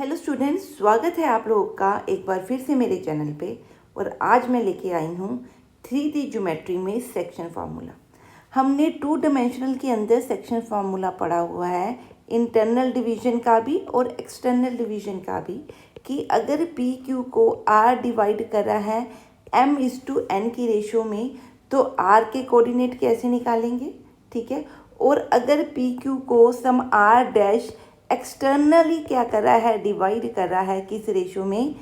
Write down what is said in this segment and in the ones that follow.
Hello students, स्वागत है आप लोगों का एक बार फिर से मेरे चैनल पे। और आज मैं लेके आई हूँ 3D ज्योमेट्री में सेक्शन फार्मूला। हमने 2 डायमेंशनल के अंदर सेक्शन फार्मूला पढ़ा हुआ है, इंटरनल डिवीजन का भी और एक्सटर्नल डिवीजन का भी, कि अगर पी क्यू को आर डिवाइड कर रहा है m/n की रेशो में तो आर के कोऑर्डिनेट कैसे निकालेंगे, ठीक है। और अगर पी क्यू को सम आर डैश एक्सटर्नली क्या कर रहा है, डिवाइड कर रहा है किस रेशो में,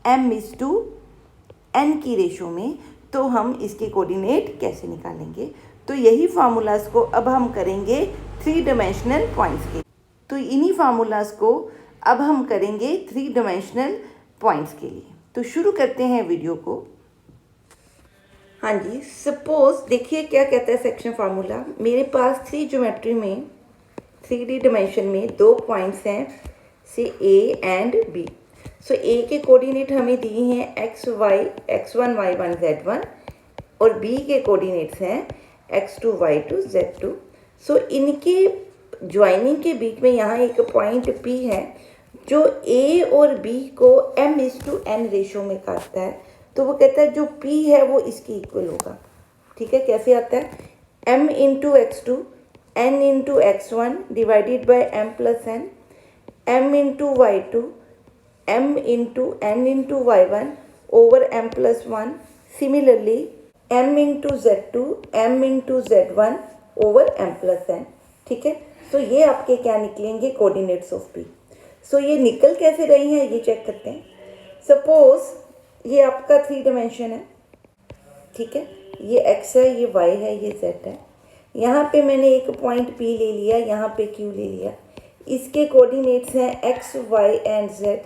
m/n की रेशो में, तो हम इसके कोऑर्डिनेट कैसे निकालेंगे। तो यही फार्मूलाज को अब हम करेंगे 3 डायमेंशनल पॉइंट्स के। तो इन्हीं फार्मूलाज को अब हम करेंगे 3 डायमेंशनल पॉइंट्स के लिए। तो शुरू करते हैं वीडियो को। हाँ जी, सपोज देखिए क्या कहता है सेक्शन फार्मूला। मेरे पास 3 ज्योमेट्री में 3D डायमेंशन में 2 पॉइंट्स हैं, से ए एंड बी। सो ए के कोऑर्डिनेट हमें दिए हैं x1 y1 z1 और बी के कोऑर्डिनेट्स हैं x2 y2 z2। सो इनके ज्वाइनिंग के बीच में यहाँ एक पॉइंट P है जो A और B को m/n रेशो में काटता है। तो वो कहता है जो P है वो इसके इक्वल होगा, ठीक है। कैसे आता है, m/x2 n/x1 divided by m+n, m/y2 m/n/y1 over m+1। Similarly m/z2 m/z1 over m+n, ठीक है। सो ये आपके क्या निकलेंगे, कोऑर्डिनेट्स ऑफ पी। सो ये निकल कैसे रही हैं ये चेक करते हैं। सपोज ये आपका 3 डायमेंशन है, ठीक है। ये x है, ये y है, ये z है। यहाँ पे मैंने एक पॉइंट P ले लिया, यहाँ पे Q ले लिया। इसके कोऑर्डिनेट्स हैं x, y एंड z।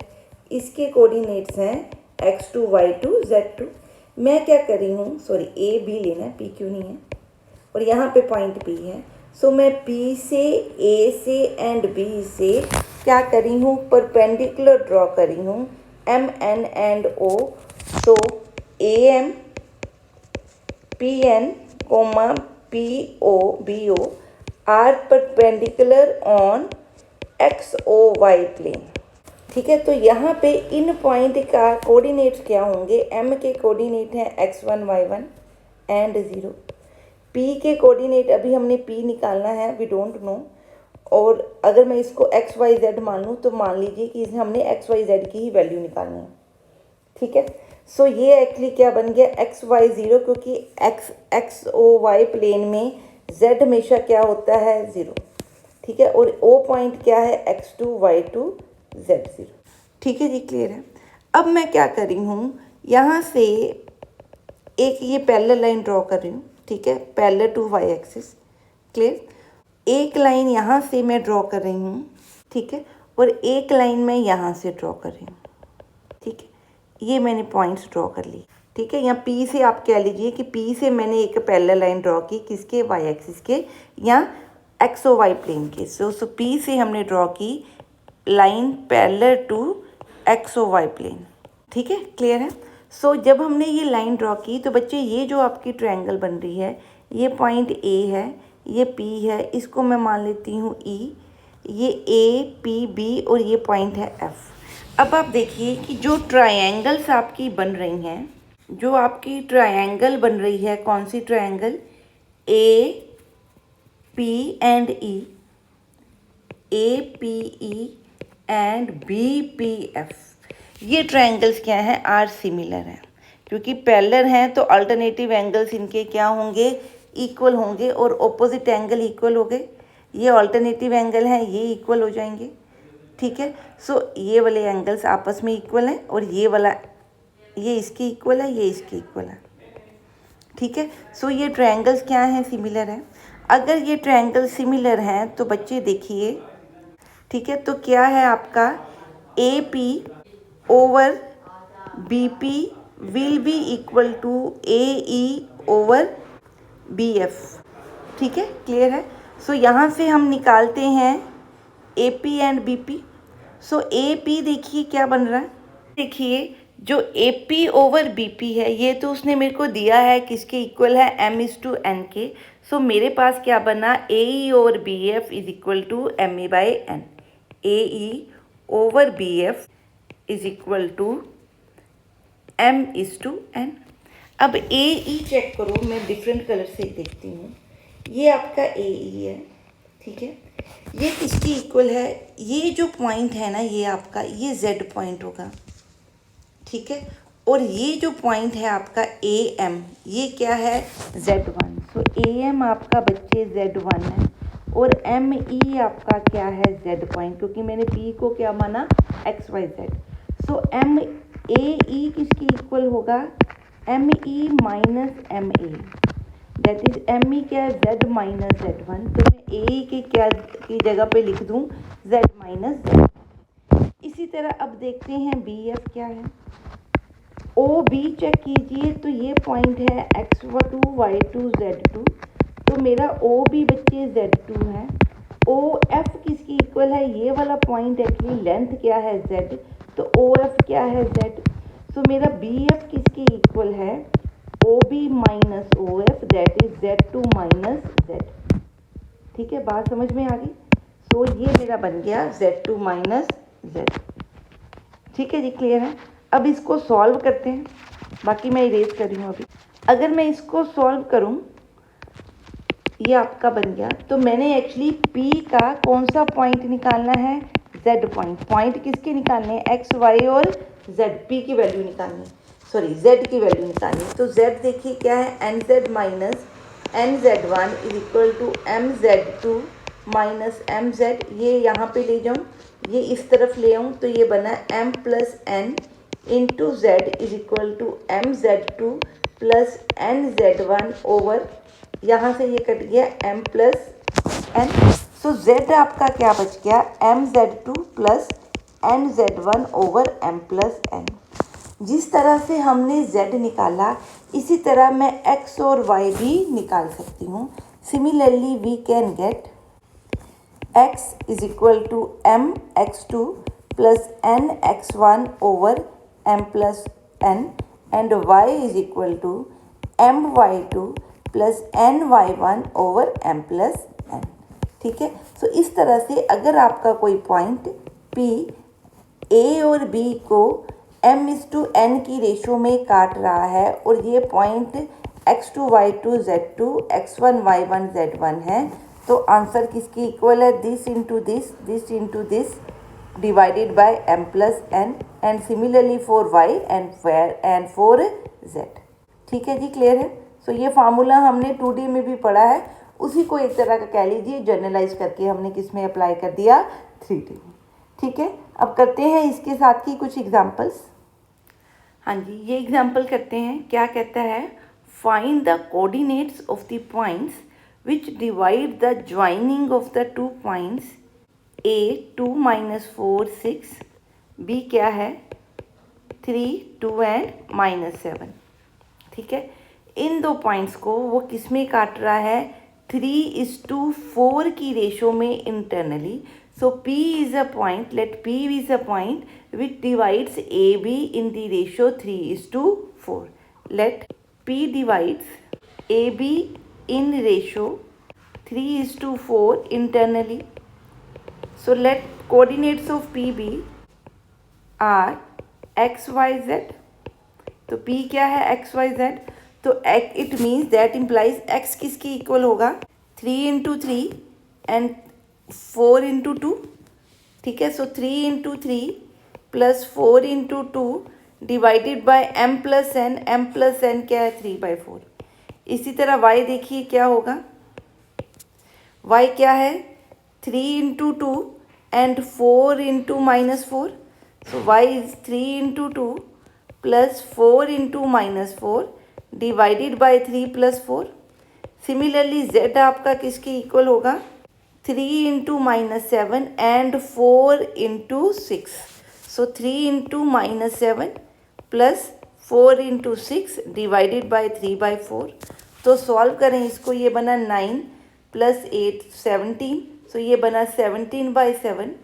इसके कोऑर्डिनेट्स हैं x2 y2 z2। मैं क्या कर रही हूँ, सॉरी A B लेना है, P Q नहीं है। और यहाँ पे पॉइंट P है। सो मैं P से, A से एंड B से क्या कर रही हूँ, परपेंडिकुलर ड्रॉ कर रही हूँ M N एंड O। तो AM PN comma PO BO are perpendicular on XOY plane, ठीक है। तो यहाँ पे इन पॉइंट का कोऑर्डिनेट्स क्या होंगे, M के कोऑर्डिनेट हैं x1 y1 एंड 0। P के कोऑर्डिनेट अभी हमने P निकालना है, वी डोंट नो। और अगर मैं इसको x y z मान लूँ तो मान लीजिए कि हमने x y z की ही वैल्यू निकालनी है, ठीक है। सो ये एक्चुअली क्या बन गया, x y 0, क्योंकि XOY प्लेन में z हमेशा क्या होता है, 0, ठीक है। और O पॉइंट क्या है, x2 y2 z0, ठीक है जी, क्लियर है। अब मैं क्या कर रही हूँ, यहाँ से एक ये पैरेलल लाइन ड्रॉ कर रही हूँ, ठीक है, parallel to y axis, clear. एक लाइन यहाँ से मैं ड्रॉ कर रही हूँ, ठीक है, और एक लाइन मैं यहाँ से ड्रॉ कर रही हूँ, ठीक है। ये मैंने पॉइंट्स ड्रॉ कर ली, ठीक है। यहाँ P से आप कह लीजिए कि P से मैंने एक पैरेलल लाइन ड्रॉ की, किसके, y एक्सिस के, या XOY प्लेन के। सो P से हमने ड्रॉ की line parallel to XOY plane, ठीक है, क्लियर है। सो जब हमने ये लाइन ड्रॉ की तो बच्चे ये जो आपकी ट्रायंगल बन रही है, ये पॉइंट A है, ये P है, इसको मैं मान लेती हूँ E, ये A P B और ये पॉइंट है F। अब आप देखिए कि जो ट्रायंगल्स आपकी बन रही हैं, जो आपकी ट्रायंगल बन रही है, कौन सी triangle, A P and E, A P E and B P F, ये ट्रायंगल्स क्या हैं, आर सिमिलर हैं। क्योंकि पैरेलल हैं तो अल्टरनेटिव एंगल्स इनके क्या होंगे, इक्वल होंगे, और ऑपोजिट एंगल इक्वल हो गए। ये अल्टरनेटिव एंगल हैं, ये इक्वल हो जाएंगे, ठीक है। सो ये वाले एंगल्स आपस में इक्वल हैं, और ये वाला, ये इसके इक्वल है, ये इसके इक्वल है, ठीक है। सो ये ट्रायंगल्स क्या हैं, सिमिलर हैं। अगर ये ट्रायंगल सिमिलर हैं तो बच्चे देखिए, ठीक है, तो क्या है आपका AP over BP will be equal to AE over BF, ठीक है, क्लियर है। सो यहाँ से हम निकालते हैं AP and BP। So AP देखिए क्या बन रहा है, देखिए जो AP ओवर BP है, ये तो उसने मेरे को दिया है किसके इक्वल है, m/n के। सो मेरे पास क्या बना, AE over BF is equal to ME/n, AE over BF is equal to M/N। अब AE चेक करो, मैं डिफरेंट कलर से देखती हूँ। ये आपका AE है, ठीक है। ये किसकी इक्वल है? ये जो पॉइंट है ना, ये आपका ये Z पॉइंट होगा, ठीक है। और ये जो पॉइंट है आपका AM, ये क्या है? Z1। सो AM आपका बच्चे Z1 है और ME आपका क्या है? Z पॉइंट, क्योंकि मैंने P को क्या माना? XYZ। सो AE किसकी इक्वल होगा? ME minus MA, that is ME क्या है? Z minus Z1। तो मैं AE की जगह पे लिख दूँ Z माइनस Z। इसी तरह अब देखते हैं BF क्या है। OB चेक कीजिए, तो ये पॉइंट है X2 Y2 Z2, तो मेरा OB बच्चे Z2 है। OF किसकी इक्वल है? ये वाला पॉइंट एक्चुअली लेंथ क्या है? Z, तो OF क्या है? Z। तो मेरा BF किसकी इक्वल है? OB minus OF, that is Z2 minus Z। ठीक है, बात समझ में आ गई? सो ये मेरा बन गया Z2 माइनस Z। ठीक है जी, क्लियर है? अब इसको सॉल्व करते हैं, बाकी मैं इरेज कर रही हूँ अभी। अगर मैं इसको सॉल्व करूँ, ये आपका बन गया, तो मैंने एक्चुअली P का कौन सा पॉइंट निकालना है? Z point. पॉइंट किसके निकालने हैं? X, Y और Z। P की वैल्यू निकालनी है, सॉरी Z की वैल्यू निकालनी है। तो Z देखिए क्या है? NZ minus NZ1 is equal to MZ2 minus MZ। ये यहाँ पे ले जाऊँ, ये इस तरफ ले आऊँ, तो ये बना M plus N into Z is equal to MZ2 plus NZ1 over, यहाँ से ये कट गया M plus N। So Z आपका क्या बच गया? MZ2 plus NZ1 over M plus N। जिस तरह से हमने Z निकाला, इसी तरह मैं X और Y भी निकाल सकती हूँ। Similarly we can get X is equal to M X2 plus N X1 over M plus N and Y is equal to M Y2 plus N Y1 over M plus N। ठीक है, सो इस तरह से अगर आपका कोई point P A और B को M/N की रेशो में काट रहा है और ये point X2 Y2 Z2 X1 Y1 Z1 है, तो आंसर किसकी इक्वल है? This into this divided by M plus N and similarly for Y and for Z। ठीक है जी, क्लियर है? सो ये फार्मूला हमने 2D में भी पढ़ा है, उसी को एक तरह का कह लीजिए जनरलाइज करके हमने किस में अप्लाई कर दिया? 3D में। ठीक है, अब करते हैं इसके साथ की कुछ एग्जाम्पल्स। हाँ जी, ये एग्जाम्पल करते हैं। क्या कहता है? Find the coordinates of the points which divide the joining of the 2 points A 2 minus 4 6, B क्या है? 3 2 एंड माइनस 7। ठीक है, इन 2 पॉइंट्स को वो किस में काट रहा है? 3:4 की रेशो में internally. So P is a point, let P is a point which divides AB in the ratio 3:4. Let P divides AB in ratio 3:4 internally. So let coordinates of P be are X, Y, Z. तो P क्या है? X, Y, Z। तो it means that implies X किसकी equal होगा? 3 into 3 and 4 into 2। ठीक है, सो 3 into 3 plus 4 into 2 divided by M plus N। M plus N क्या है? 3/4। इसी तरह Y देखिए क्या होगा? Y क्या है? 3 into 2 and 4 into minus 4। So Y is 3 into 2 plus 4 into minus 4 divided by 3 plus 4। Similarly Z आपका किसकी इक्वल होगा? 3 into minus 7 and 4 into 6. So 3 into minus 7 plus 4 into 6 divided by 3/4। तो सॉल्व करें इसको, ये बना 9 प्लस 8 17। सो ये बना 17/7।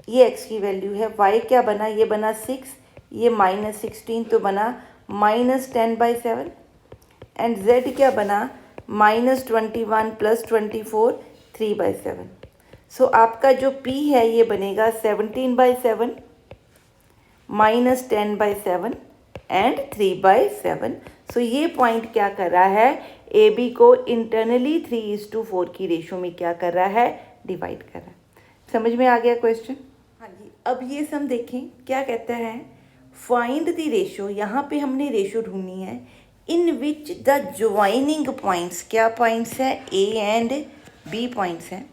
ये x की वैल्यू है। y क्या बना? ये बना 6, ये माइनस 16, तो बना माइनस 10/7। एंड z क्या बना? -21 + 24 3/7। सो आपका जो P है ये बनेगा 17/7 माइनस 10/7 एंड 3/7। सो ये पॉइंट क्या कर रहा है, AB को इंटरनली 3:4 की रेशो में क्या कर रहा है, डिवाइड कर रहा है। समझ में आ गया क्वेश्चन? हाँ जी। अब ये सम देखें क्या कहता है, फाइंड द रेशो, यहाँ पे हमने रेशो ढूंढनी है, इन विच द ज्वाइनिंग पॉइंट्स, क्या पॉइंट्स है, A एंड B पॉइंट्स हैं,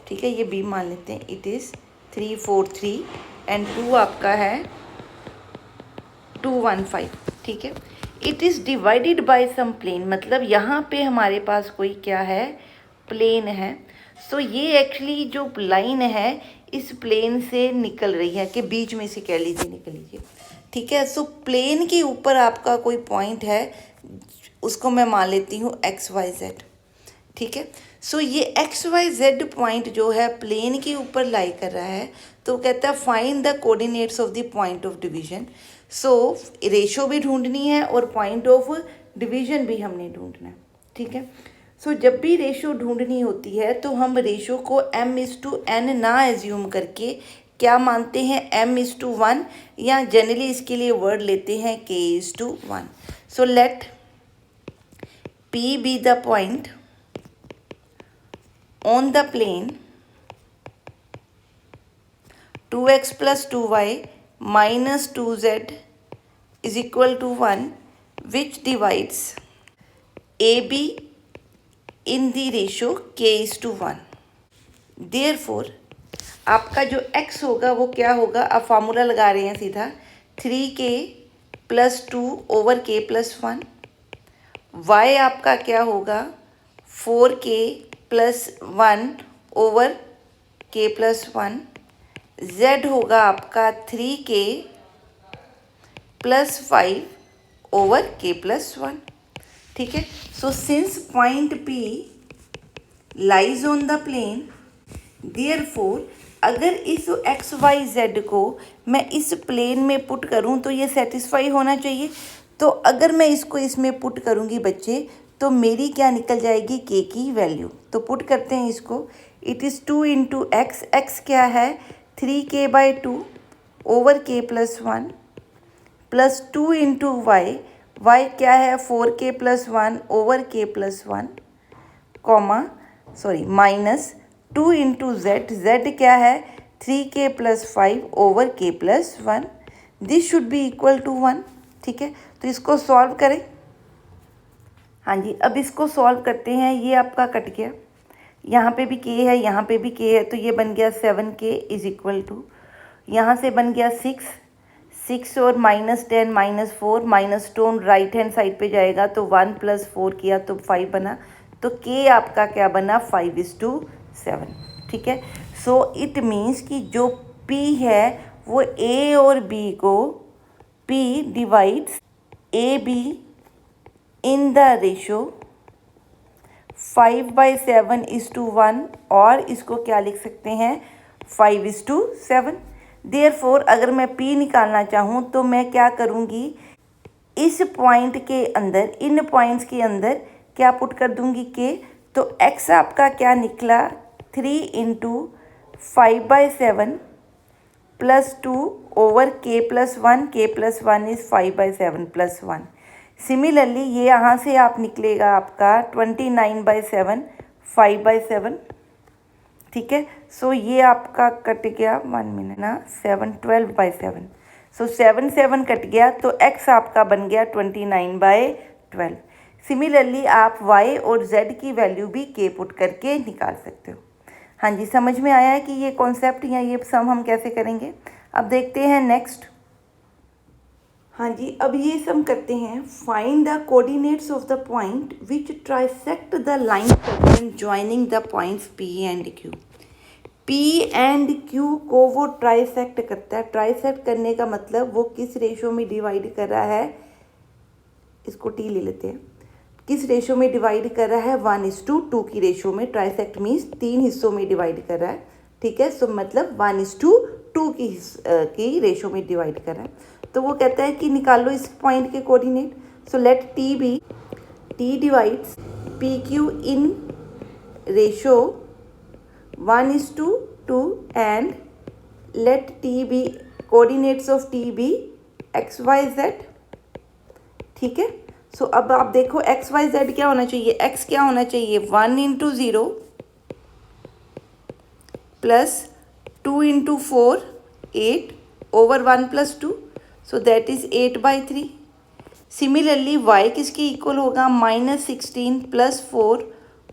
ठीक है, ये B मान लेते हैं, इट इज़ 3, 4, 3 एंड 2 आपका है 2, 1, 5, ठीक है। It is divided by some plane, मतलब यहाँ पे हमारे पास कोई क्या है, प्लेन है। सो ये एक्चुअली जो लाइन है इस प्लेन से निकल रही है, कि बीच में से कह लीजिए, निकल लीजिए, ठीक है। सो प्लेन के ऊपर आपका कोई पॉइंट है, उसको मैं मान लेती हूँ XYZ, ठीक है। सो ये XYZ पॉइंट जो है प्लेन के ऊपर लाई कर रहा है, तो कहता है find the coordinates of the point of division. So ratio भी ढूंढनी है और पॉइंट ऑफ डिवीजन भी हमने ढूंढना है, ठीक है। सो जब भी रेशो ढूंढनी होती है तो हम रेशो को m/n ना एज्यूम करके क्या मानते हैं, m/1, या जनरली इसके लिए वर्ड लेते हैं k/1। So let P be the point on the plane 2x plus 2y minus 2z is equal to 1, which divides AB in the ratio k/1। Therefore आपका जो x होगा वो क्या होगा, आप फार्मूला लगा रहे हैं सीधा, 3k + 2 over k+1। y आपका क्या होगा, 4k + 1 over k+1। z होगा आपका 3k + 5 over k+1, ठीक है। So since point P lies on the plane, therefore अगर इस XYZ को मैं इस प्लेन में पुट करूं तो ये सेटिस्फाई होना चाहिए। तो अगर मैं इसको इसमें पुट करूंगी बच्चे, तो मेरी क्या निकल जाएगी, k की वैल्यू। तो पुट करते हैं इसको, इट इज़ 2 × x, x क्या है, 3k/2 over k+1 plus 2 × y, y क्या है, 4k + 1 over k+1, minus 2 × z, z क्या है, 3k + 5 over k+1। This should be equal to 1, ठीक है। तो इसको सॉल्व करें। हाँ जी, अब इसको सॉल्व करते हैं। ये आपका कट गया, यहाँ पे भी k है, यहाँ पे भी k है, तो ये बन गया 7k इज इक्वल टू, यहाँ से बन गया 6 और -10 -4 -2 राइट हैंड साइड पे जाएगा, तो 1 + 4 किया तो 5 बना, तो k आपका क्या बना, 5:7, ठीक है। सो इट मीन्स कि जो p है वो a और b को, p divides AB in the ratio 5/7:1, और इसको क्या लिख सकते हैं, 5:7। देयरफॉर अगर मैं P निकालना चाहूँ तो मैं क्या करूँगी, इस पॉइंट के अंदर, इन पॉइंट्स के अंदर क्या पुट कर दूँगी, k। तो x आपका क्या निकला, 3 × 5/7 + 2 over k+1, k+1 is 5/7 + 1। Similarly ये यहाँ से आप निकलेगा आपका 29/7 5/7, ठीक है। सो ये आपका कट गया, 1 मिनट ना, 7 12/7। सो 7 7 कट गया, तो x आपका बन गया 29/12। सिमिलरली आप y और z की वैल्यू भी k पुट करके निकाल सकते हो। हाँ जी, समझ में आया है कि ये कॉन्सेप्ट या ये सम हम कैसे करेंगे। अब देखते हैं नेक्स्ट। हाँ जी, अब ये सम करते हैं, find the coordinates of the point which trisect the line segment joining the points P and Q। P and Q को वो ट्राइसेक्ट करता है। ट्राइसेक्ट करने का मतलब वो किस रेशो में डिवाइड कर रहा है, इसको T ले लेते हैं, किस रेशो में डिवाइड कर रहा है, 1:2 की रेशो में। ट्राइसेक्ट मीन्स 3 हिस्सों में डिवाइड कर रहा है, ठीक है। सो मतलब 1:2 की रेशो में डिवाइड कर रहा है। तो वो कहता है कि निकालो इस पॉइंट के coordinate. So let T be, T divides PQ in ratio 1:2 and let t be coordinates of t be x y z। ठीक है, सो अब आप देखो x y z क्या होना चाहिए, x क्या होना चाहिए 1 × 0 plus 2 × 4 8 over 1 + 2, so that is 8/3। Similarly y किसके इक्वल होगा -16 + 4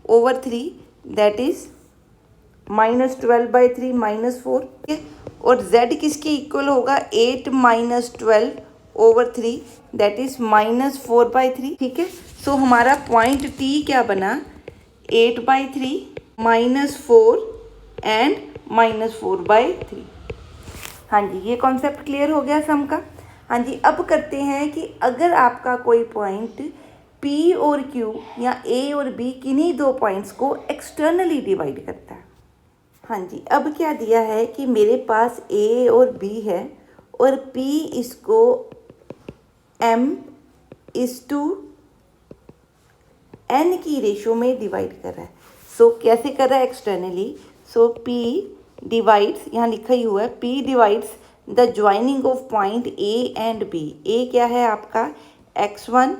over 3, that is -12/3 -4। ठीक है, और z किसके इक्वल होगा 8 - 12 over 3, that is -4/3। ठीक है, सो हमारा पॉइंट t क्या बना 8/3 -4 एंड -4/3। हाँ जी, ये कॉन्सेप्ट क्लियर हो गया सम का। हाँ जी, अब करते हैं कि अगर आपका कोई पॉइंट P और Q या A और B किन्हीं दो पॉइंट्स को एक्सटर्नली डिवाइड करता है। हाँ जी, अब क्या दिया है कि मेरे पास A और B है और P इसको m/n की रेशो में डिवाइड कर रहा है। सो कैसे कर रहा है एक्सटर्नली, सो P डिवाइड्स, यहाँ लिखा ही हुआ है P divides the joining of point A and B। A क्या है आपका x1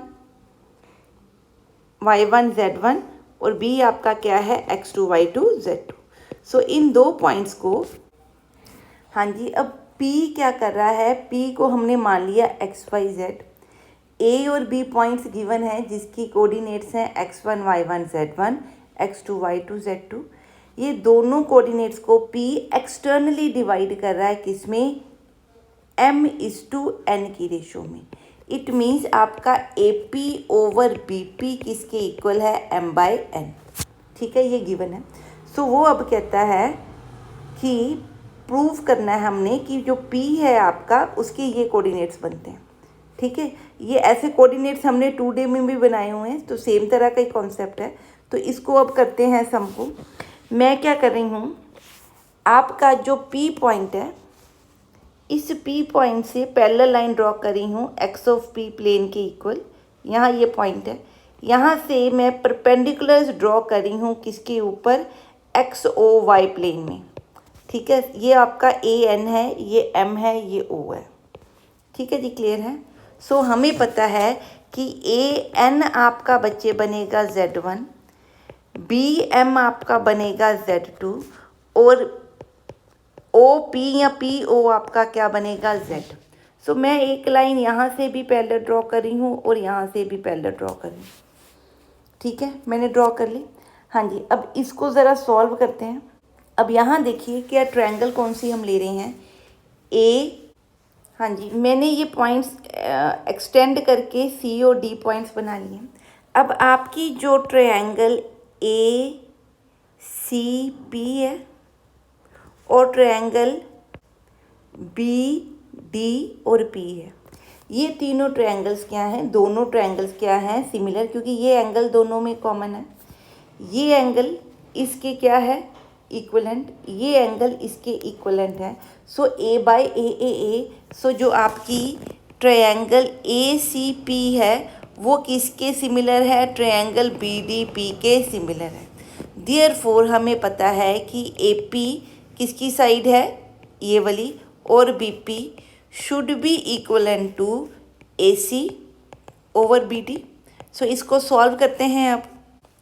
y1 z1 और B आपका क्या है x2 y2 z2। सो इन दो पॉइंट्स को, हाँ जी, अब P क्या कर रहा है, P को हमने मान लिया x y z। A और B पॉइंट्स गिवन है जिसकी कोऑर्डिनेट्स हैं x1 y1 z1 x2 y2 z2। ये दोनों कोऑर्डिनेट्स को P एक्सटर्नली डिवाइड कर रहा है किसमें m/n की रेशो में। इट मीन्स आपका AP ओवर BP किसके इक्वल है m/n। ठीक है, ये गिवन है। सो वो अब कहता है कि प्रूव करना है हमने कि जो P है आपका उसके ये कोऑर्डिनेट्स बनते हैं। ठीक है, ये ऐसे कोऑर्डिनेट्स हमने 2D में भी बनाए हुए हैं, तो सेम तरह का ही कॉन्सेप्ट है। तो इसको अब करते हैं सम को। मैं क्या कर रही हूँ, आपका जो P पॉइंट है, इस P पॉइंट से पैरेलल लाइन ड्रॉ कर रही हूँ x ऑफ P प्लेन के इक्वल। यहाँ ये पॉइंट है, यहाँ से मैं परपेंडिकुलर्स ड्रॉ कर रही हूँ किसके ऊपर XOY प्लेन में। ठीक है, ये आपका AN है, ये M है, ये O है। ठीक है जी, क्लियर है। सो हमें पता है कि AN आपका बच्चे बनेगा Z1, BM आपका बनेगा Z2 और OP या PO आपका क्या बनेगा Z। सो मैं एक लाइन यहाँ से भी पैरेलल ड्रॉ कर रही हूँ और यहाँ से भी पैरेलल ड्रॉ कर रही हूँ। ठीक है, मैंने ड्रॉ कर ली। हाँ जी, अब इसको ज़रा सॉल्व करते हैं। अब यहाँ देखिए क्या ट्रायंगल कौन सी हम ले रहे हैं, A। हाँ जी, मैंने ये पॉइंट्स एक्सटेंड करके C और D पॉइंट्स बना लिए। अब आपकी जो ट्रायंगल ACP है और ट्रायंगल BD और P है, ये तीनों ट्रायंगल्स क्या हैं, दोनों ट्रायंगल्स क्या हैं सिमिलर, क्योंकि ये एंगल दोनों में कॉमन है। ये एंगल इसके क्या है इक्वलेंट, ये एंगल इसके इक्वलेंट है। सो A/AA, सो जो आपकी ट्रायंगल ACP है वो किसके सिमिलर है, ट्रायंगल BDP के सिमिलर है। देयरफॉर हमें पता है कि AP किसकी साइड है, ये वाली, और BP should be equivalent to AC over BD। सो इसको सॉल्व करते हैं, अब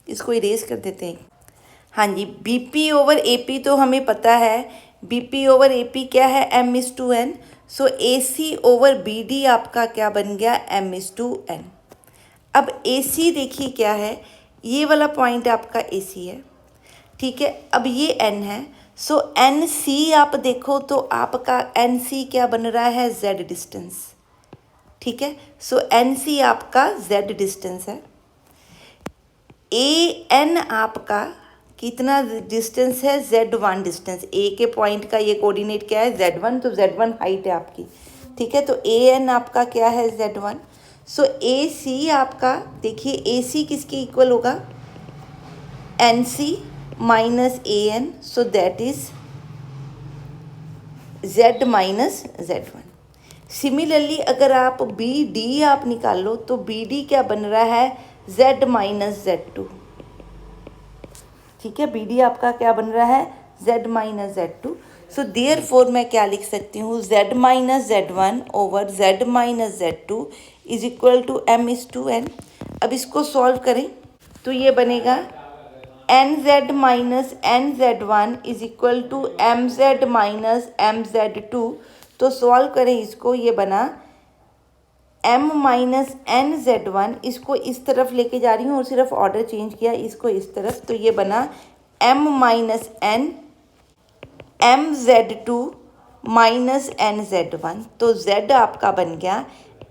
इसको इरेज कर देते हैं। हाँ जी, BP ओवर AP तो हमें पता है, BP ओवर AP क्या है m/n। सो AC ओवर BD आपका क्या बन गया m/n। अब AC देखिए क्या है, ये वाला पॉइंट आपका AC है। ठीक है, अब ये N है। सो NC आप देखो तो आपका NC क्या बन रहा है Z डिस्टेंस। ठीक है, सो NC आपका Z डिस्टेंस है। AN आपका कितना डिस्टेंस है, Z1 डिस्टेंस। A के पॉइंट का ये कोऑर्डिनेट क्या है Z1, तो Z1 हाइट है आपकी। ठीक है, तो AN आपका क्या है Z1। सो AC आपका देखिए, AC किसके इक्वल होगा NC minus AN, so that is Z minus Z1। Similarly अगर आप BD आप निकालो तो BD क्या बन रहा है Z माइनस Z2। ठीक है, BD आपका क्या बन रहा है z minus z2। So therefore मैं क्या लिख सकती हूँ, z minus z1 over z minus z2 is equal to m/n। अब इसको सॉल्व करें तो ये बनेगा nz minus nz1 is equal to mz minus mz2। तो सॉल्व करें इसको, ये बना m माइनस nz1, इसको इस तरफ लेके जा रही हूँ और सिर्फ ऑर्डर चेंज किया इसको इस तरफ, तो ये बना m minus n mz2 minus nz1। तो z आपका बन गया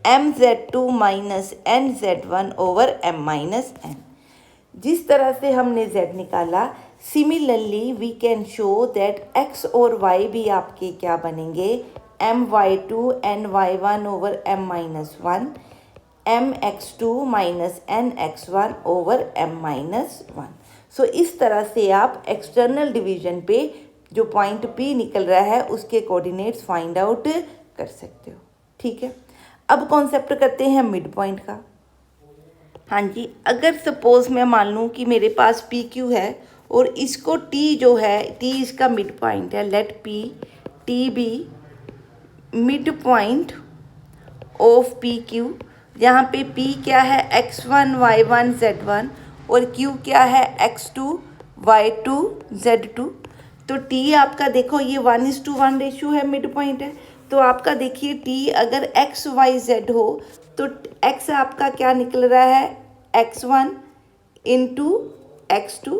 mz2 minus nz1 over m minus n। जिस तरह से हमने z निकाला, similarly we can show that x और y भी आपके क्या बनेंगे, my2 ny1 over m minus 1, mx2 minus nx1 over m minus 1। So इस तरह से आप एक्सटर्नल डिवीजन पे जो पॉइंट P निकल रहा है उसके कोऑर्डिनेट्स फाइंड आउट कर सकते हो। ठीक है, अब कॉन्सेप्ट करते हैं मिड पॉइंट का। हाँ जी, अगर सपोज मैं मान लूँ कि मेरे पास पी क्यू है और इसको टी जो है, टी इसका मिड पॉइंट है, let P T be mid point of P Q, जहाँ पे पी क्या है x1 y1 z1 और q क्या है x2 y2 z2। तो t आपका देखो ये 1:1 रेशियो है, मिड पॉइंट है। तो आपका देखिए t अगर x y z हो तो x आपका क्या निकल रहा है, x1 into x2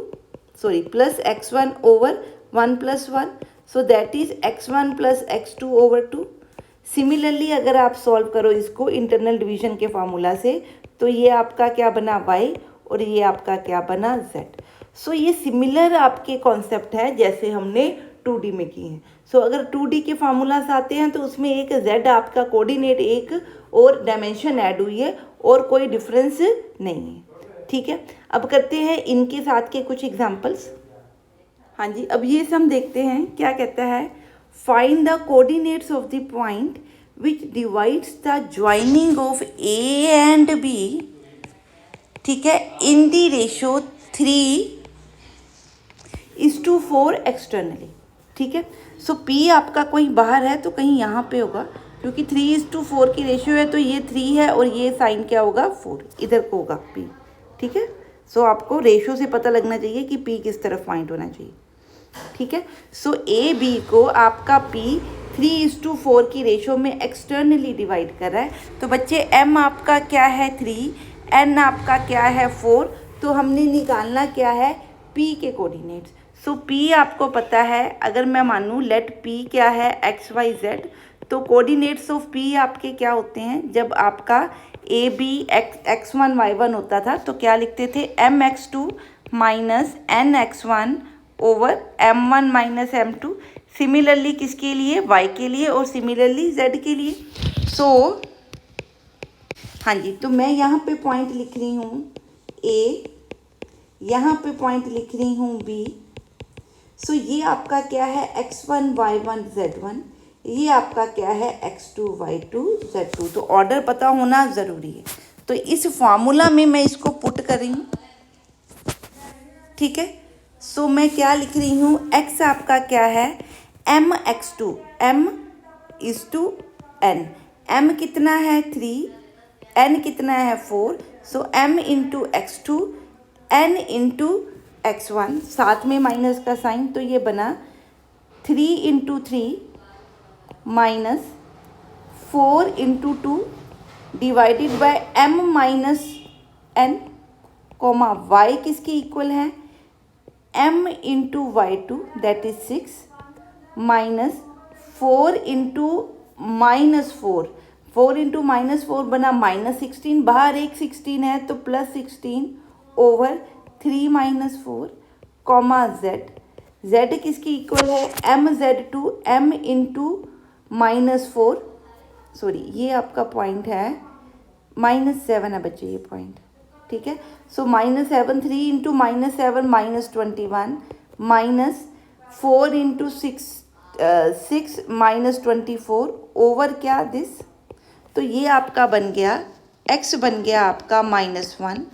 sorry plus x1 over 1 + 1, so that is x1 plus x2 over 2। Similarly अगर आप सॉल्व करो इसको इंटरनल डिवीजन के फार्मूला से, तो ये आपका क्या बना y और ये आपका क्या बना z। सो ये सिमिलर आपके कॉन्सेप्ट है जैसे हमने 2D में किए हैं। सो अगर 2D के फार्मूलास आते हैं तो उसमें एक z आपका कोऑर्डिनेट एक और डायमेंशन ऐड हुई है और कोई डिफरेंस नहीं है। ठीक है, अब करते हैं इनके साथ के कुछ एग्जांपल्स। हाँ जी, अब ये सम देखते हैं क्या कहता है, find the coordinates of the point which divides the joining of A and B, ठीक है, इन द रेशियो 3:4 एक्सटर्नली। ठीक है, सो P आपका कोई बाहर है तो कहीं यहाँ पे होगा, क्योंकि 3:4 की रेशियो है तो ये 3 है और ये साइन क्या होगा 4, इधर को होगा P। ठीक है, सो आपको रेशियो से पता लगना चाहिए कि P किस तरफ पॉइंट होना चाहिए। ठीक है, सो ए बी को आपका P 3:4 की रेशियो में एक्सटर्नली डिवाइड कर रहा है। तो बच्चे M आपका क्या है 3, N आपका क्या है 4, तो हमने निकालना क्या है P के कोऑर्डिनेट्स। सो P आपको पता है, अगर मैं मानूँ लेट P क्या है x y z, तो कोऑर्डिनेट्स ऑफ P आपके क्या होते हैं, जब आपका ए बी x1 y1 होता था तो क्या लिखते थे mx2 minus nx1 over m1 minus m2। Similarly किसके लिए, y के लिए और सिमिलरली z के लिए। सो हाँ जी, तो मैं यहाँ पे पॉइंट लिख रही हूँ a, यहाँ पे पॉइंट लिख रही हूँ b। सो ये आपका क्या है x1 y1 z1, ये आपका क्या है x2 y2 z2। तो ऑर्डर पता होना ज़रूरी है। तो इस फार्मूला में मैं इसको पुट कर रही हूँ। ठीक है, सो मैं क्या लिख रही हूँ, x आपका क्या है mx2, m is to n, m कितना है 3, n कितना है 4, so m into x2 n into x1, साथ में माइनस का साइन, तो ये बना 3 into 3 minus 4 into 2 divided by m minus n, comma y किसके इक्वल है m into y2 that is 6 minus 4 into -4, 4 into -4 बना -16, बाहर एक 16 है तो +16 ओवर 3 - 4 कॉमा z किसकी इक्वल है mz2 m इंटू -4, सॉरी ये आपका पॉइंट है -7 है बच्चे ये पॉइंट। ठीक है, सो -7 3 इंटू -7 -21 -4 इंटू 6 -24 ओवर क्या दिस। तो ये आपका बन गया x बन गया आपका -1,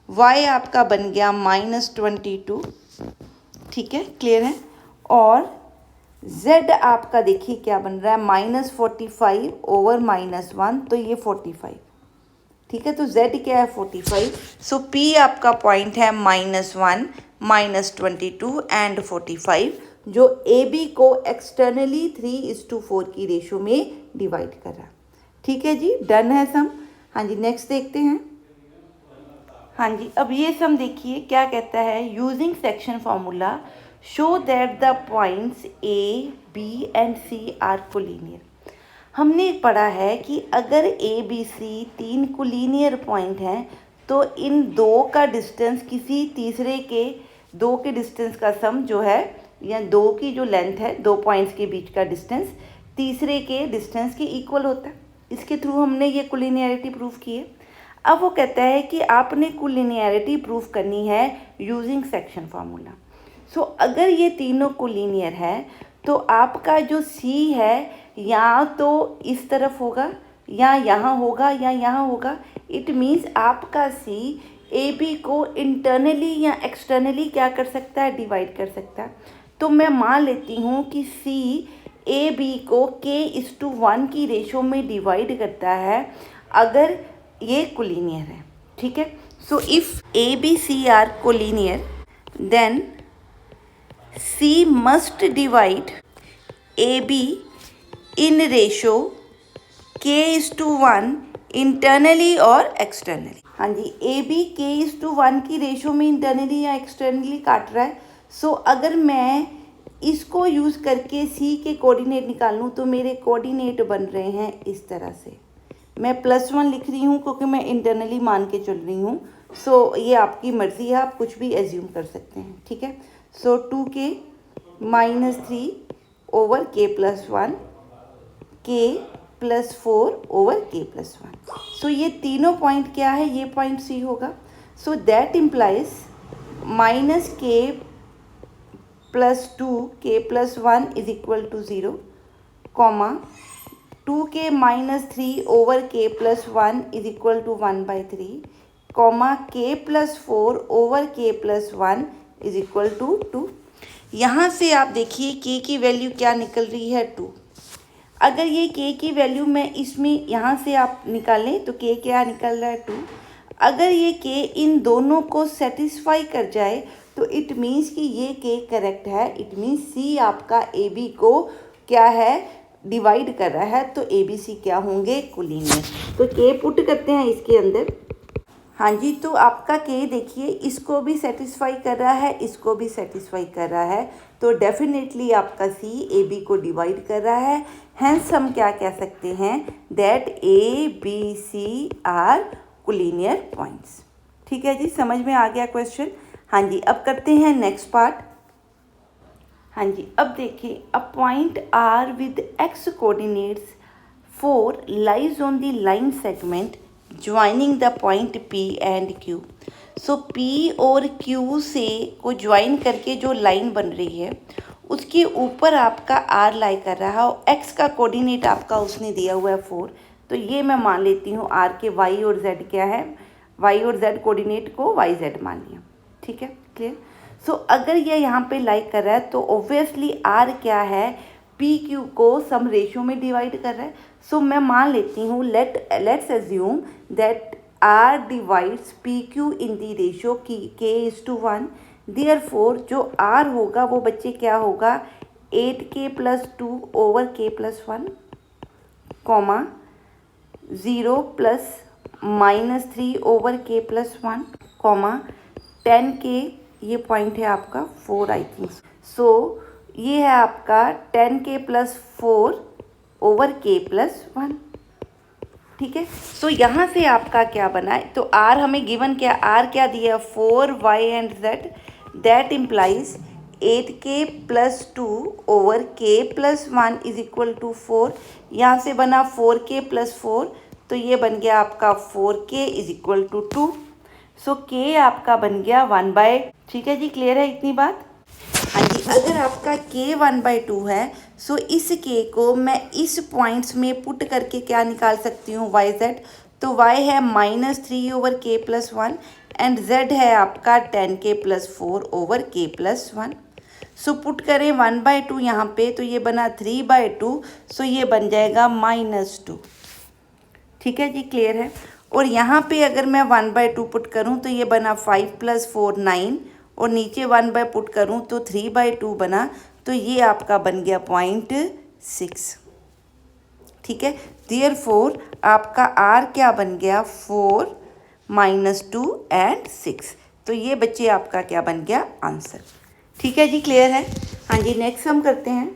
y आपका बन गया -22। ठीक है, क्लियर है। और z आपका देखिए क्या बन रहा है -45 ओवर -1, तो ये 45, ठीक है। तो z क्या है 45, सो p आपका पॉइंट है -1, -22 एंड 45, जो AB को एक्सटर्नली 3:4 की रेशो में डिवाइड कर रहा है। ठीक है जी, डन है सम। हाँ जी, नेक्स्ट देखते हैं। हाँ जी, अब ये सम देखिए क्या कहता है। Using section formula show that the points A, B and C are collinear. हमने पढ़ा है कि अगर A, B, C 3 collinear point हैं तो इन दो का डिस्टेंस किसी तीसरे के दो के डिस्टेंस का सम जो है, या दो की जो लेंथ है, दो पॉइंट्स के बीच का डिस्टेंस तीसरे के डिस्टेंस के इक्वल होता है। इसके थ्रू हमने ये कोलिनियरिटी प्रूफ की है। अब वो कहता है कि आपने कोलिनियरिटी प्रूफ करनी है यूजिंग सेक्शन फार्मूला। सो अगर ये तीनों कोलिनियर है तो आपका जो C है या तो इस तरफ होगा या यहाँ होगा या यहाँ होगा। इट मीन्स आपका C AB को इंटरनली या एक्सटर्नली क्या कर सकता है, डिवाइड कर सकता है। तो मैं मान लेती हूँ कि C AB को K:1 की रेशो में डिवाइड करता है अगर ये कोलिनियर है। ठीक है, so if ABC are collinear then C must divide AB in ratio K:1 internally और एक्सटर्नली। हाँ जी, AB K:1 की रेशो में इंटरनली या एक्सटर्नली काट रहा है। सो अगर मैं इसको यूज़ करके C के कोऑर्डिनेट निकालूँ तो मेरे कोऑर्डिनेट बन रहे हैं इस तरह से। मैं +1 लिख रही हूँ क्योंकि मैं इंटरनली मान के चल रही हूँ। सो ये आपकी मर्ज़ी है, आप कुछ भी एज्यूम कर सकते हैं। ठीक है, सो 2K -3 over K+1, K+4 over K+1। सो ये तीनों पॉइंट क्या है, ये पॉइंट C होगा। So that implies -K+2 K+1 is equal to 0, comma 2K -3 over K+1 is equal to 1/3, comma K+4 over K+1 is equal to 2। यहाँ से आप देखिए K की वैल्यू क्या निकल रही है 2। अगर ये K की वैल्यू मैं इसमें यहाँ से आप निकालें तो K क्या निकल रहा है 2। अगर ये K इन दोनों को सेटिस्फाई कर जाए तो इट मीन्स कि ये K करेक्ट है। इट मीन्स C आपका AB को क्या है, डिवाइड कर रहा है। तो ABC क्या होंगे, कोलिनियर। तो K पुट करते हैं इसके अंदर। हाँ जी, तो आपका K देखिए इसको भी सेटिस्फाई कर रहा है, इसको भी सेटिस्फाई कर रहा है। तो डेफिनेटली आपका C AB को डिवाइड कर रहा है। हैंस हम क्या कह सकते हैं, that ABC are collinear points. ठीक है जी, समझ में आ गया क्वेश्चन। हाँ जी, अब करते हैं नेक्स्ट पार्ट। हाँ जी, अब देखिए, a point R with X coordinates 4 lies on the line segment joining the point P and Q। So P और Q से को ज्वाइन करके जो लाइन बन रही है उसके ऊपर आपका R लाई कर रहा है और X का कोऑर्डिनेट आपका उसने दिया हुआ है 4। तो ये मैं मान लेती हूँ R के Y और Z क्या है, Y और Z कोऑर्डिनेट को YZ मान लिया। ठीक है, क्लियर। सो अगर ये यहाँ पे लाई कर रहा है तो ऑब्वियसली R क्या है, PQ को सम रेशियो में डिवाइड कर रहा है। सो मैं मान लेती हूँ, let's assume that R divides PQ in the ratio K:1। Therefore जो R होगा वो बच्चे क्या होगा, 8K+2 over K+1, comma 0 + -3 over K+1, comma 10K, ये पॉइंट है आपका 4 आई थिंक। सो ये है आपका 10K+4 ओवर K+1। ठीक है, सो यहाँ से आपका क्या बना है, तो R हमें गिवन क्या, R क्या दिया, 4Y and Z। That implies 8K+2 over K+1 is equal to 4। यहाँ से बना 4K+4, तो ये बन गया आपका 4K is equal to 2। So K आपका बन गया 1/। ठीक है जी, क्लियर है इतनी बात। हाँ जी, अगर आपका K 1/2 है सो इस K को मैं इस पॉइंट्स में पुट करके क्या निकाल सकती हूँ, YZ। तो Y है -3 ओवर K+1 एंड Z है आपका 10K+4 over K+1। So put करें 1/2 यहाँ पे, तो ये बना 3/2, सो ये बन जाएगा -2। ठीक है जी, क्लियर है। और यहाँ पे अगर मैं 1/2 पुट करूँ तो ये बना 5 + 4 9, और नीचे 1/2 पुट करूँ तो 3/2 बना, तो ये आपका बन गया 0.6। ठीक है, देयरफॉर आपका R क्या बन गया, 4 - 2 और 6। तो ये बच्चे आपका क्या बन गया, आंसर। ठीक है जी, क्लियर है। हाँ जी, नेक्स्ट सम करते हैं।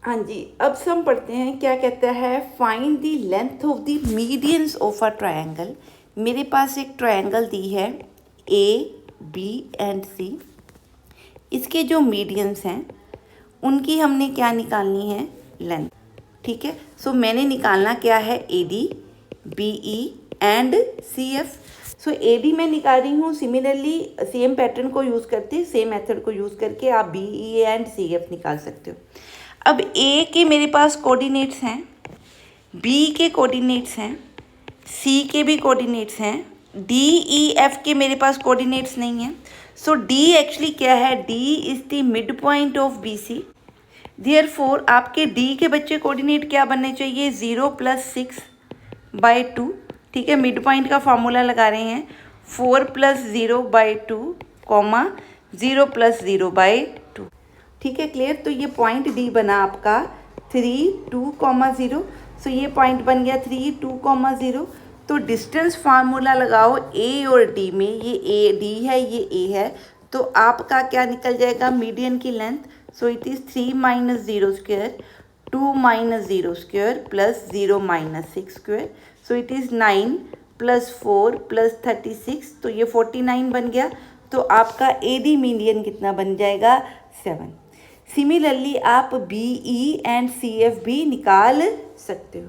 हाँ जी, अब सम पढ़ते हैं। क्या कहता है, find the length of the medians of a triangle. मेरे पास एक ट्रायंगल दी है AB एंड C। इसके जो मीडियंस हैं उनकी हमने क्या निकालनी है, लेंथ। ठीक है, सो मैंने निकालना क्या है, AD, BE and CF। So AD मैं निकाल रही हूँ। सिमिलरली सेम पैटर्न को यूज़ करते, सेम मेथड को यूज़ करके आप BE एंड CF निकाल सकते हो। अब A के मेरे पास कोऑर्डिनेट्स हैं, B के कोऑर्डिनेट्स हैं, C के भी कोऑर्डिनेट्स हैं, D E F के मेरे पास कोऑर्डिनेट्स नहीं हैं। सो D एक्चुअली क्या है, D is the mid point of BC। Therefore आपके D के बच्चे कोऑर्डिनेट क्या बनने चाहिए, 0 + 6/2। ठीक है, मिड पॉइंट का फॉर्मूला लगा रहे हैं, 4 + 0/2, 0 + 0/2। ठीक है, क्लियर। तो ये पॉइंट D बना आपका 3 2, 0। सो ये पॉइंट बन गया 3 2, 0। तो डिस्टेंस फार्मूला लगाओ A और D में, ये D है, ये A है, तो आपका क्या निकल जाएगा, मीडियन की length. So it is 3 - 0², 2 - 0² + 0 - 6²। So it is 9 + 4 + 36, तो ये 49 बन गया। तो आपका AD मीडियन कितना बन जाएगा, 7। सिमिलरली आप BE एंड CF भी निकाल सकते हो।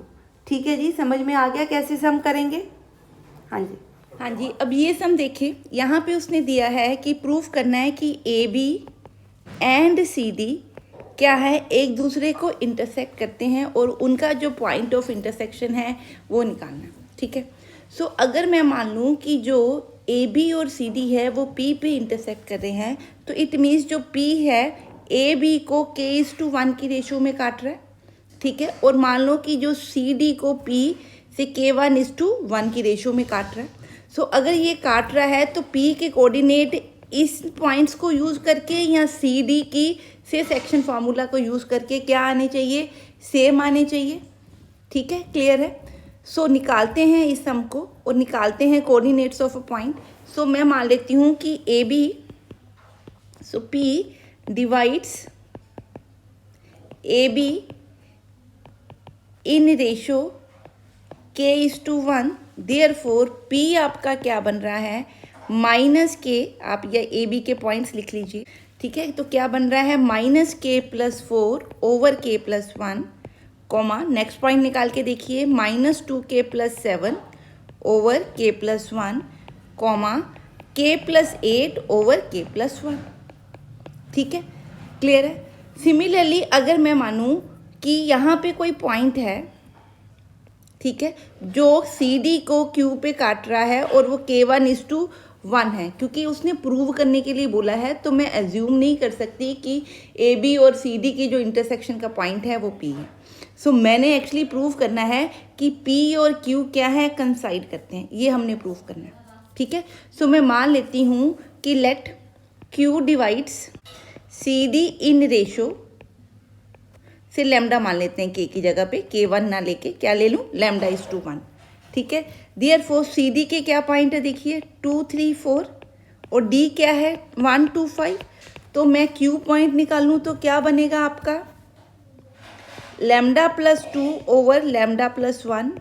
ठीक है जी, समझ में आ गया कैसे सम करेंगे। हाँ जी, हाँ जी। अब ये सम देखिए, यहाँ पे उसने दिया है कि प्रूफ करना है कि AB एंड CD क्या है, एक दूसरे को इंटरसेक्ट करते हैं और उनका जो पॉइंट ऑफ इंटरसेक्शन है वो निकालना है। ठीक है, सो अगर मैं मान लूँ कि जो AB और CD है वो P पे इंटरसेक्ट कर रहे हैं, तो इट मीन्स जो P है AB को K:1 की रेशो में काट रहा है। ठीक है, और मान लो कि जो CD को P से K1:1 की रेशो में काट रहा है। सो अगर ये काट रहा है तो P के कोऑर्डिनेट इस पॉइंट्स को यूज़ करके या CD की से सेक्शन फार्मूला को यूज़ करके क्या आने चाहिए, सेम आने चाहिए। ठीक है, क्लियर है। सो निकालते हैं इस सम को और निकालते हैं कोऑर्डिनेट्स ऑफ अ पॉइंट। सो मैं मान लेती हूँ कि AB, so P divides AB in ratio K:1। Therefore P आपका क्या बन रहा है, -K। आप या AB के पॉइंट्स लिख लीजिए। ठीक है, तो क्या बन रहा है, -K+4 / K+1, नेक्स्ट पॉइंट निकाल के देखिए, -2K + 7 / K+1, K+8 / K+1। ठीक है, क्लियर है। सिमिलरली अगर मैं मानूं कि यहाँ पे कोई पॉइंट है, ठीक है, जो CD को Q पे काट रहा है और वो K1:1 है, क्योंकि उसने प्रूव करने के लिए बोला है, तो मैं एज्यूम नहीं कर सकती कि AB और CD की जो इंटरसेक्शन का पॉइंट है वो P है। सो मैंने एक्चुअली प्रूव करना है कि P और Q क्या है, कंसाइड करते हैं, ये हमने प्रूव करना है। ठीक है, सो मैं मान लेती हूँ कि let Q divides CD in ratio से लैम्डा मान लेते हैं, K की जगह पे K1 ना लेके क्या ले लूँ, λ=1। ठीक है, देयरफॉर CD के क्या पॉइंट है, देखिए 2 3 4 और D क्या है 1 2 5। तो मैं Q पॉइंट निकालूँ तो क्या बनेगा आपका, λ+2 / λ+1,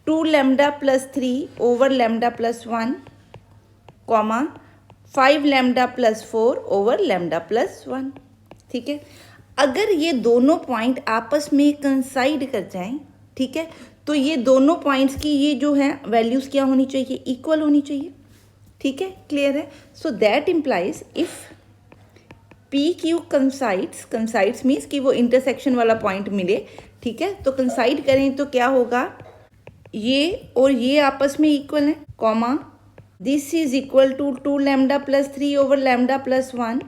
2 λ+3 / λ+1, 5 λ+4 / λ+1। ठीक है, अगर ये दोनों पॉइंट आपस में कंसाइड कर जाएं, ठीक है, तो ये दोनों पॉइंट्स की ये जो है वैल्यूज़ क्या होनी चाहिए, इक्वल होनी चाहिए। ठीक है, क्लियर है। So that implies if PQ coincides means कि वो इंटरसेक्शन वाला पॉइंट मिले। ठीक है, तो कंसाइड करें तो क्या होगा, ये और ये आपस में इक्वल है, this is equal to 2 lambda plus 3 over lambda plus 1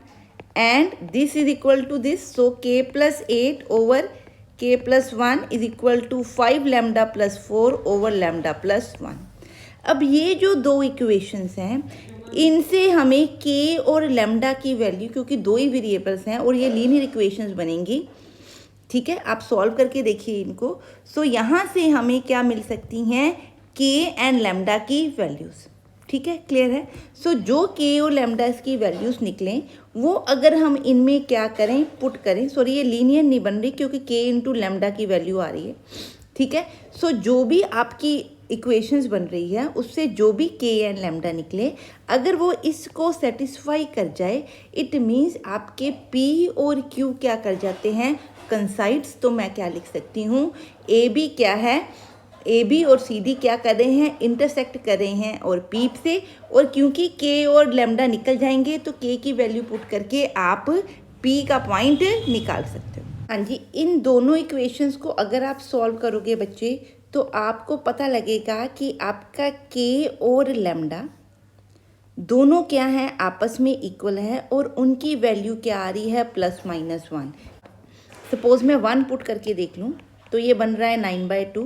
and this is equal to this, so k plus 8 over k plus 1 is equal to 5 lambda plus 4 over lambda plus 1। अब ये जो दो इक्वेशंस हैं इनसे हमें k और lambda की value, क्योंकि दो ही वेरिएबल्स हैं और ये लीनियर इक्वेशंस बनेंगी, ठीक है, आप सॉल्व करके देखिए इनको। सो यहाँ से हमें क्या मिल सकती हैं, k एंड लैम्डा की वैल्यूज़, ठीक है, क्लियर है। सो जो k और लैम्डा की वैल्यूज़ निकलें वो अगर हम इनमें क्या करें, पुट करें, सॉरी ये लीनियर नहीं बन रही क्योंकि k इंटू लैम्डा की वैल्यू आ रही है, ठीक है। सो जो भी आपकी इक्वेशंस बन रही है उससे जो भी k एंड लैम्डा निकले अगर वो इसको सेटिस्फाई कर जाए, इट मीन्स आपके p और q क्या कर जाते हैं, कंसाइड्स। तो मैं क्या लिख सकती हूँ, ए बी क्या है, ए बी और सी डी क्या कर रहे हैं, इंटरसेक्ट कर रहे हैं और पी से, और क्योंकि के और लैम्डा निकल जाएंगे तो के की वैल्यू पुट करके आप पी का पॉइंट निकाल सकते हो। हाँ जी, इन दोनों इक्वेशंस को अगर आप सॉल्व करोगे बच्चे तो आपको पता लगेगा कि आपका के और लैम्डा दोनों क्या हैं, आपस में इक्वल है और उनकी वैल्यू क्या आ रही है, ±1। सपोज मैं 1 पुट करके देख लूँ तो ये बन रहा है 9/2,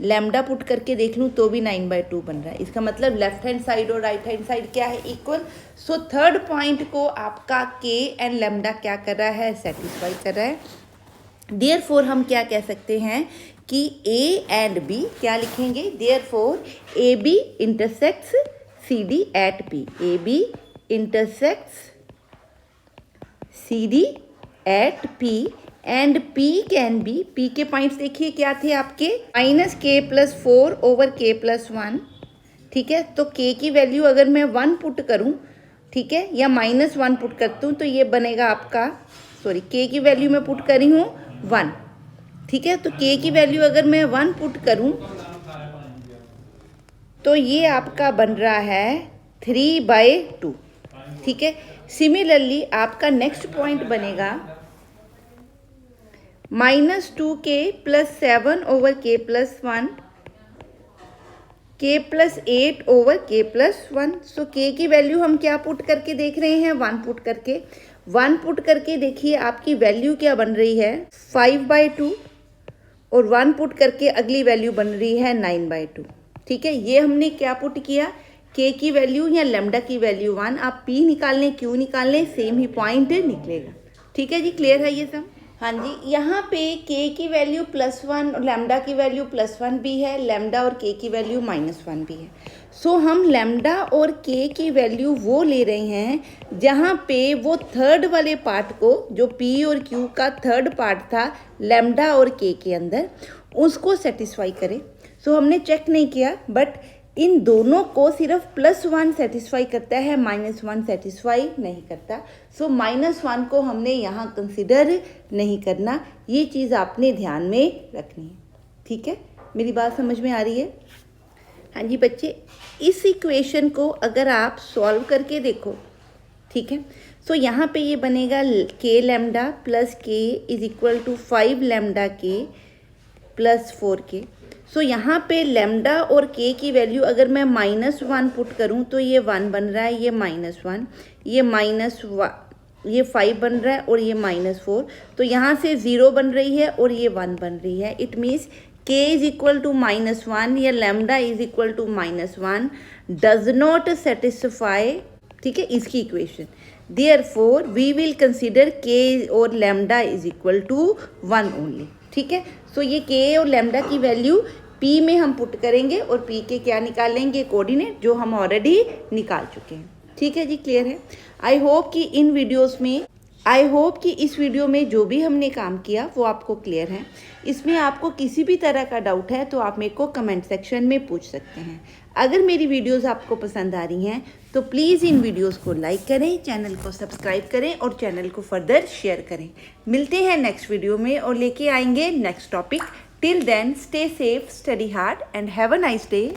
लैम्डा पुट करके देख लूँ तो भी 9/2 बन रहा है। इसका मतलब लेफ्ट हैंड साइड और राइट हैंड साइड क्या है, इक्वल। सो थर्ड पॉइंट को आपका के एंड लैम्डा क्या कर रहा है, सेटिस्फाई कर रहा है। देयरफॉर हम क्या कह सकते हैं कि ए एंड बी क्या लिखेंगे, therefore A B intersects C D at P, A B intersects C D at P and P can be, P के पॉइंट्स देखिए क्या थे आपके, -k+4 ओवर k+1, ठीक है। तो k की वैल्यू अगर मैं 1 पुट करूं, ठीक है, या -1 पुट करती हूँ तो ये बनेगा आपका, सॉरी k की वैल्यू मैं पुट करी हूँ 1, ठीक है। तो k की वैल्यू अगर मैं 1 पुट करूं तो ये आपका बन रहा है 3/2, ठीक है। सिमिलरली आपका नेक्स्ट पॉइंट बनेगा -2k + 7 over k+1, k+8 over k+1। सो k की वैल्यू हम क्या पुट करके देख रहे हैं, 1 पुट करके। 1 पुट करके देखिए आपकी वैल्यू क्या बन रही है, 5/2, और 1 पुट करके अगली वैल्यू बन रही है 9/2, ठीक है। ये हमने क्या पुट किया, k की वैल्यू या लैम्डा की वैल्यू 1, आप p निकाल लें, q निकाल लें, सेम ही पॉइंट निकलेगा, ठीक है जी, क्लियर है ये सब। हाँ जी, यहाँ पे k की वैल्यू +1 और लैम्डा की वैल्यू +1 भी है, लैम्डा और k की वैल्यू -1 भी है। सो हम लैम्डा और k की वैल्यू वो ले रहे हैं जहाँ पे वो थर्ड वाले पार्ट को, जो p और q का थर्ड पार्ट था लैम्डा और k के अंदर, उसको सेटिस्फाई करे। सो हमने चेक नहीं किया, बट इन दोनों को सिर्फ +1 सेटिस्फाई करता है, -1 सेटिस्फाई नहीं करता। सो -1 को हमने यहाँ कंसिडर नहीं करना, ये चीज़ आपने ध्यान में रखनी है, ठीक है। मेरी बात समझ में आ रही है? हाँ जी बच्चे, इस इक्वेशन को अगर आप सॉल्व करके देखो, ठीक है, सो यहाँ पे ये बनेगा k lambda plus k is equal to 5 lambda k + 4k। So यहाँ पे लैम्डा और k की वैल्यू अगर मैं -1 पुट करूँ तो ये 1 बन रहा है, ये -1, ये 5 बन रहा है और ये -4, तो यहाँ से 0 बन रही है और ये 1 बन रही है। It means k is equal to -1 या lambda is equal to -1 does not satisfy, ठीक है, इसकी equation. Therefore we will consider k और lambda is equal to 1 only, ठीक है। सो ये k और लैम्डा की वैल्यू p में हम पुट करेंगे और p के क्या निकालेंगे, कोऑर्डिनेट, जो हम ऑलरेडी निकाल चुके हैं, ठीक है जी, क्लियर है। आई होप कि इस वीडियो में जो भी हमने काम किया वो आपको क्लियर है। इसमें आपको किसी भी तरह का डाउट है तो आप मेरे को कमेंट सेक्शन में पूछ सकते हैं। अगर मेरी वीडियोस आपको पसंद आ रही हैं तो प्लीज़ इन वीडियोस को लाइक करें, चैनल को सब्सक्राइब करें और चैनल को फर्दर शेयर करें। मिलते हैं नेक्स्ट वीडियो में और लेके आएंगे next topic. Till then stay safe, study hard and have a nice day.